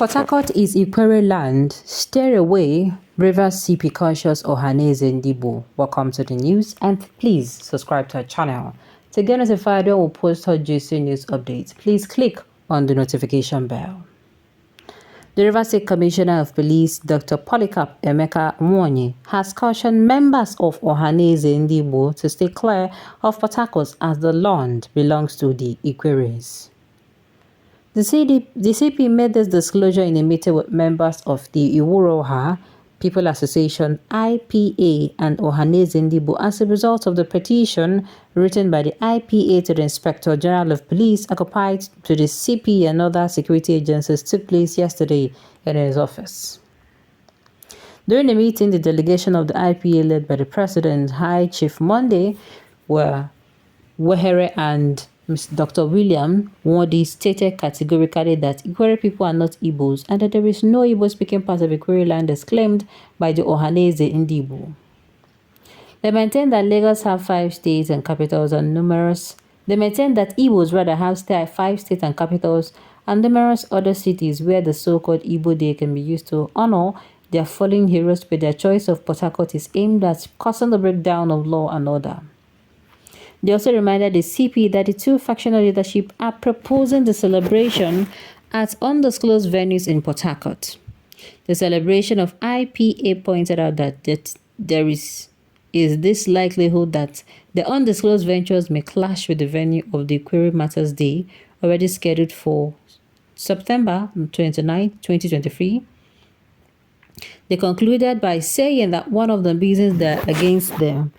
Portharcourt is Ikwere land. Stay away. Rivers CP conscious Ohaneze Ndibo. Welcome to the news and please subscribe to our channel. To get notified when we post our juicy news updates, please click on the notification bell. The Rivers State Commissioner of Police, Dr. Polycarp Emeka Mwonyi, has cautioned members of Ohaneze Ndibo to stay clear of Portharcourt as the land belongs to the Ikweres. The CP made this disclosure in a meeting with members of the Iwuroha People Association IPA and Ohaneze Ndibo as a result of the petition written by the IPA to the Inspector General of Police occupied to the CP and other security agencies took place yesterday in his office. During the meeting, the delegation of the IPA led by the President, High Chief Monday, were Wehere and Dr. William Wadi stated categorically that Ikwere people are not Igbos and that there is no Igbo-speaking part of Ikwere land as claimed by the Ohaneze Ndibo. They maintain that Lagos have 5 states and capitals and numerous. They maintain that Igbos rather have 5 states and capitals and numerous other cities where the so-called Igbo Day can be used to honor their fallen heroes, but their choice of Portharcourt is aimed at causing the breakdown of law and order. They also reminded the CP that the two factional leadership are proposing the celebration at undisclosed venues in Portharcourt. The celebration of IPA pointed out that there is this likelihood that the undisclosed ventures may clash with the venue of the Query Matters Day, already scheduled for September 29, 2023. They concluded by saying that one of the reasons they're against them,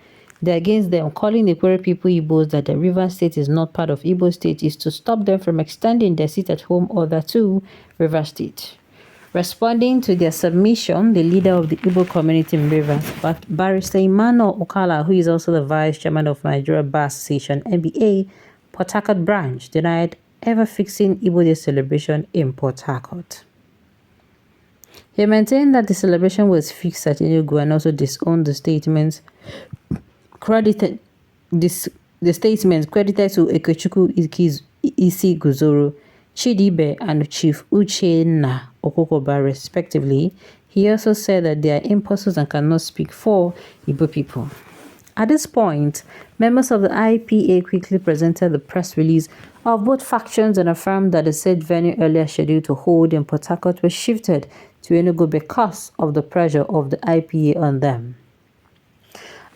calling the Ikwere people Igbos, that the Rivers State is not part of Igbo State, is to stop them from extending their seat at home order to Rivers State. Responding to their submission, the leader of the Igbo community in Rivers, Barrister Emmanuel Okala, who is also the vice chairman of Nigeria Bar Association (NBA) Portharcourt branch, denied ever fixing Igbo Day celebration in Portharcourt. He maintained that the celebration was fixed at Enugu and also disowned the statements credited to Ekechukwu Isi Guzoro, Chidibe, and Chief Uchenna Okokoba, respectively. He also said that they are impostors and cannot speak for Igbo people. At this point, members of the IPA quickly presented the press release of both factions and affirmed that the said venue earlier scheduled to hold in Portharcourt was shifted to Enugu because of the pressure of the IPA on them.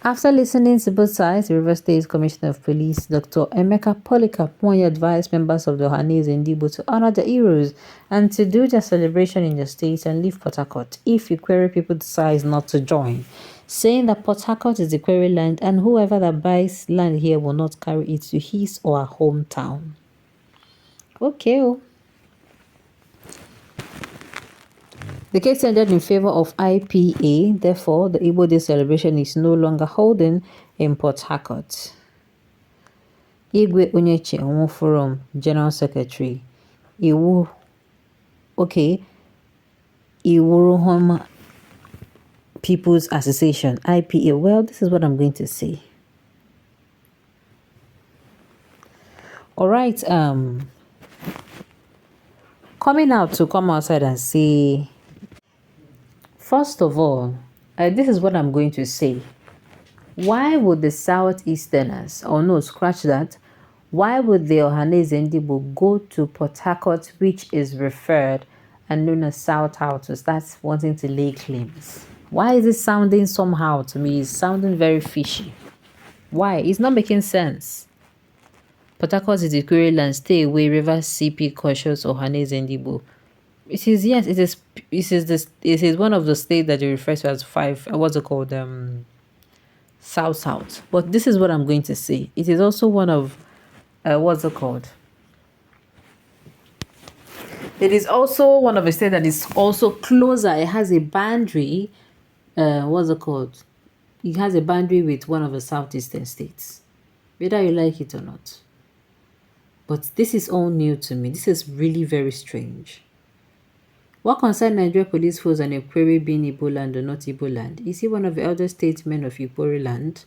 After listening to both sides, the Rivers State Commissioner of Police, Dr. Emeka Polycarp Mwonyi, advised members of the Ohaneze Ndibo to honor the heroes and to do their celebration in their states and leave Portharcourt if Ikwere people decide not to join, saying that Portharcourt is Ikwere land and whoever that buys land here will not carry it to his or her hometown. Okay. The case ended in favor of IPA. Therefore, the Igbo Day celebration is no longer holding in Portharcourt. Igwe Onyeche Forum General Secretary, Iwurohom People's Association, IPA. Well, this is what I'm going to say. All right. Coming out to come outside and say, first of all, this is what I'm going to say. Why would the Southeasterners, or no, scratch that, why would the Ohaneze Ndibo go to Portharcourt, which is referred and known as South House, to start wanting to lay claims? Why is it sounding somehow to me? It's sounding very fishy. Why? It's not making sense. Portharcourt is the Ikwere land. Stay away. Rivers CP cautious Ohaneze Ndibo. It is, yes, it is one of the states that you refer to as 5, what's it called, South. But this is what I'm going to say. It is also one of, what's it called? It is also one of a state that is also closer. It has a boundary, what's it called? It has a boundary with one of the southeastern states, whether you like it or not. But this is all new to me. This is really very strange. What concerns Nigeria police force and Ikwere being Igbo land or not Igbo land? Is he one of the elder statesmen of Ikwere land?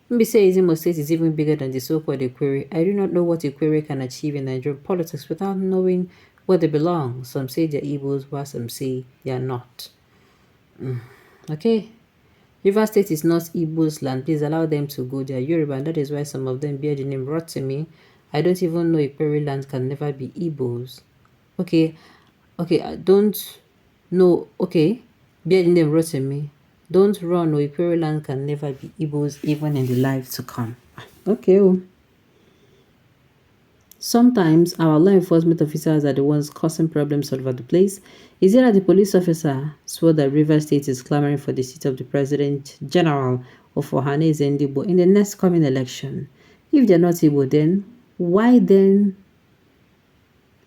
Maybe say Imo State is even bigger than the so-called Ikwere. I do not know what Ikwere can achieve in Nigerian politics without knowing where they belong. Some say they're Igbos, while some say they are not. Okay. River State is not Igbo's land. Please allow them to go. They are Yoruba, and that is why some of them bear the name Rotimi. I don't even know Ikpere land can never be Igbos. Okay, I don't know. Okay, bear the name Rotimi. Don't run. Ikpere land can never be Igbos, even in the life to come. Okay. Sometimes our law enforcement officers are the ones causing problems all over the place. Is it that the police officer swore that Rivers State is clamoring for the seat of the President General of Ohanese Ndibo in the next coming election? If they're not able, then why then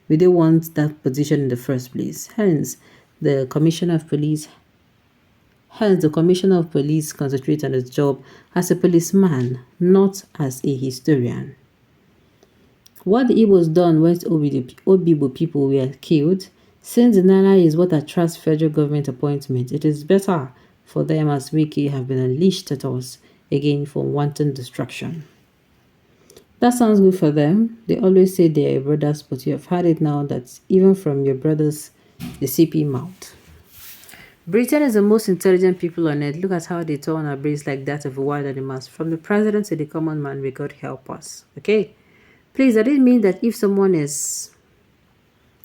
would they want that position in the first place? The Commissioner of Police concentrates on his job as a policeman, not as a historian. What the Igbos done when Obibo people were killed, since the Nala is what attracts federal government appointment, it is better for them as Wiki have been unleashed at us again for wanton destruction. That sounds good for them. They always say they are your brothers, but you have heard it now that even from your brothers, the CP mouth. Britain is the most intelligent people on earth. Look at how they turn our brains like that of wild animals. From the president to the common man, may God help us. Okay? Please, that didn't mean that if someone is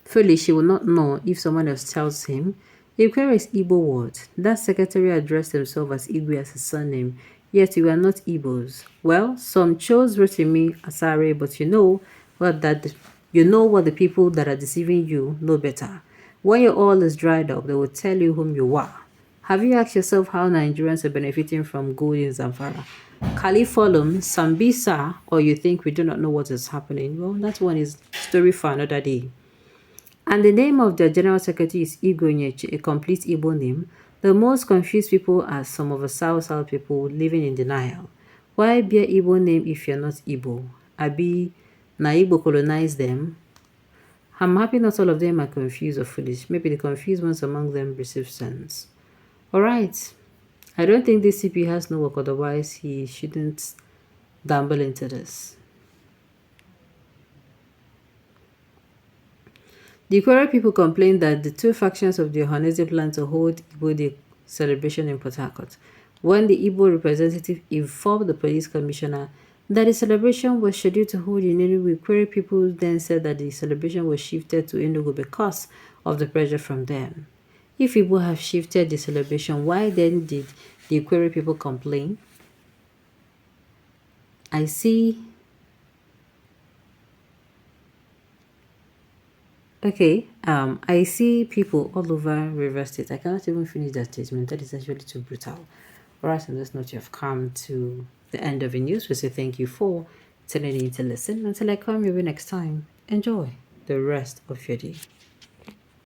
foolish, he will not know if someone else tells him. Ikwe is Igbo word. That secretary addressed himself as Igwe as his surname, yet we are not Igbos. Well, some chose Rotimi Asare, but you know what the people that are deceiving you know better. When your oil is dried up, they will tell you whom you are. Have you asked yourself how Nigerians are benefiting from gold in Zamfara? Kalifolum, Sambisa, or you think we do not know what is happening? Well, that one is story for another day. And the name of their general secretary is Igonyechi, a complete Igbo name. The most confused people are some of the South people living in denial. Why be an Igbo name if you're not Igbo? Abi, na Igbo colonized them? I'm happy not all of them are confused or foolish. Maybe the confused ones among them receive sense. Alright. I don't think this CP has no work, otherwise he shouldn't dabble into this. The Ikwere people complained that the two factions of the Ohanese plan to hold Igbo Day celebration in Portharcourt. When the Igbo representative informed the police commissioner that the celebration was scheduled to hold in Enugu, Ikwere people then said that the celebration was shifted to Enugu because of the pressure from them. If Igbo have shifted the celebration, why then did the Ikwere people complain? I see. Okay, I see people all over River State. I cannot even finish that statement. That is actually too brutal. Alright, on this note, you have come to the end of the news. We say thank you for tuning in to listen. Until I come your way next time, enjoy the rest of your day.